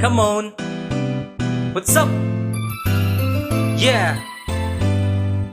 Come on. What's up? Yeah.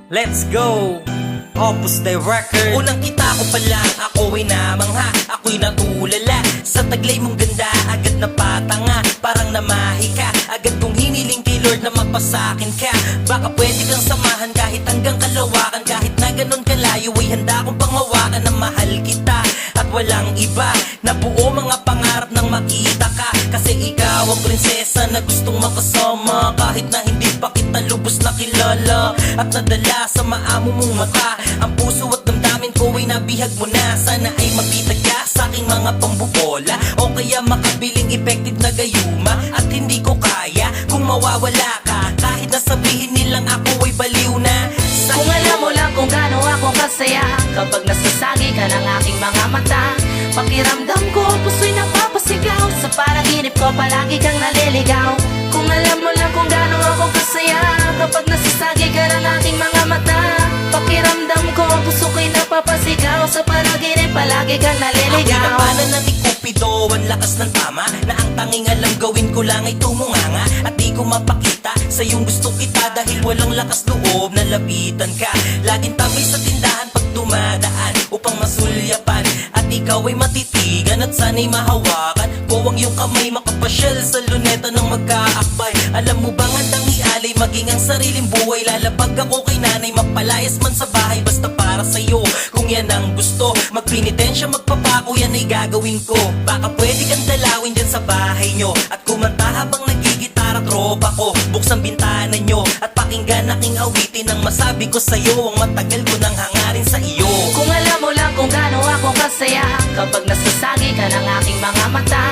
Let's go. Opus Dei Record. Unang kita ko pa lang, ako'y namangha, ako'y natulala sa taglay mong ganda, agad na patanga, parang namahi ka. Agad kong hiniling kay Lord na magpasakin ka. Baka pwede kang samahan kahit hanggang Kalawakan. Kahit na ganun kalayo ay handa kong panghawakan na mahal kita at walang iba. Na buo mga pangarap nang makita ka, kasi ikaw ang prinsesa na gustong makasama. Kahit na hindi pa kita lubos na kilala at nadala sa maamo mong mata, ang puso at damdamin ko ay nabihag mo na. Sana ay mapitag ka sa aking mga pambubola, o kaya makabiling effective na gayuma. At hindi ko kaya kung mawawala ka, kahit na sabihin nilang ako ay baliw na. Kung alam mo lang kung gaano ako kasaya kapag nasasagi ka ng aking mga mata. Pakiramdam ko, puso'y napapasigaw, sa panaginip ko palagi kang naliligaw. Kung alam mo lang kung gaano ako kasaya kapag nasasagi ka ng aking mga mata. Pakiramdam ko, puso ko'y napapasigaw, sa panaginip palagi kang naliligaw. Ako'y napanan na ni Cupido, ang lakas ng tama, na ang tanging alam gawin ko lang ay tumunganga. At di ko mapakita sa iyong gusto kita, dahil walang lakas loob na lapitan ka. Laging tabi sa tindahan pag dumadaan upang masulyapan, at ikaw ay matitigan at sana'y mahawakan ko ang iyong kamay, makapasyal sa luneta ng magkaakbay. Alam mo bang handang ialay maging ang sariling buhay, lalapag ako kay nanay, magpalayas man sa bahay, basta para sa'yo. Kung yan ang gusto, magpinitensya, magpapako, yan ay gagawin ko. Baka pwede kang dalawin dyan sa bahay nyo at kumanta habang nagigitara tropa ko. Buksang bintana nyo at pakinggan aking awitin, ang masabi ko sa'yo, ang matagal ko nang hangarin sa iyo. Kung alam mo lang kung gaano ako kasaya kapag nasasagi ka ng aking mga mata.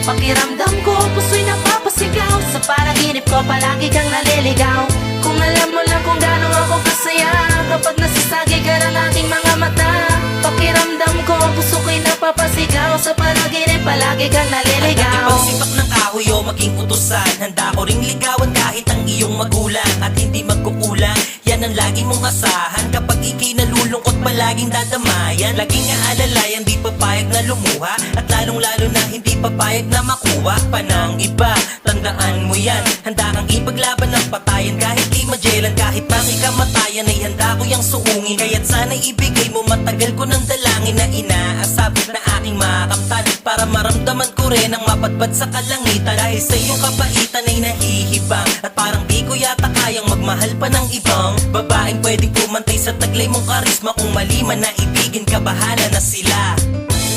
Pakiramdam ko, puso'y napapasigaw, sa panaginip ko palagi kang naliligaw. Kung alam mo lang kung gaano ako kasaya kapag nasasagi ka ng aking mga mata. Pakiramdam ko, puso ko'y napapasigaw, sa panaginip palagi kang naliligaw. At ipagsipak ng kahoy o maging utusan, handa ko ring ligawan kahit ang iyong magulang, at hindi magkukulang. Yan ang lagi mong asahan kapag ikay nalulungkot, palaging dadamayan. Laging aalalayan, di papayag na lumuha, at lalong lalo na hindi papayag na makuha pa ng iba. Tandaan mo yan, handa kang ipaglaban ng patayan kahit di majelan. Kahit bakit kamatayan ay handa ko yang suungin, kaya't sana'y ibigay mo, matagal ko ng dalangin na inaasap na aking makamtan, para maramdaman ko rin ang mapadpad sa kalangitan. Dahil sa iyong kabaitan ay nahihibang, at parang di ko yata kayang magmahal pa ng ibang babaeng pwedeng pumantay sa taglay mong karisma. Kung mali man na ibigin ka, bahala na sila.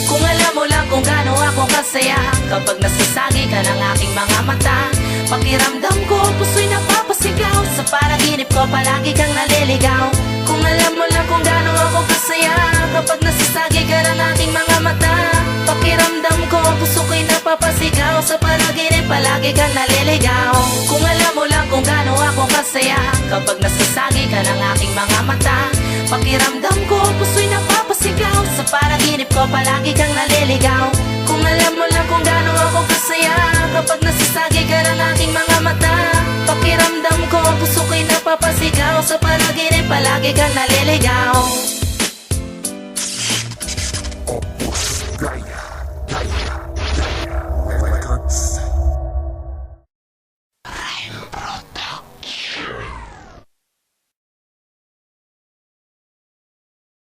Kung alam mo lang kung gaano ako kasaya kapag nasasagi ka ng aking mga mata. Pakiramdam ko, puso'y napapasigaw, sa panaginip ko palagi kang naliligaw. Kung alam mo lang kung gaano ako kasaya kapag nasasagi ka ng aking mga mata. Pakiramdam ko, puso ko'y napapasigaw, sa panaginip palagi kang naliligaw. Kung alam mo lang kung gaano ako kasaya kapag nasasagi ka ng aking mga mata. Pakiramdam ko, puso'y napapasigaw, sa panaginip ko palagi kang naliligaw. Kung alam mo lang kung gaano ako kasaya kapag nasasagi ka ng aking mga mata. Pakiramdam ko, puso ko'y napapasigaw, sa panaginip palagi kang naliligaw.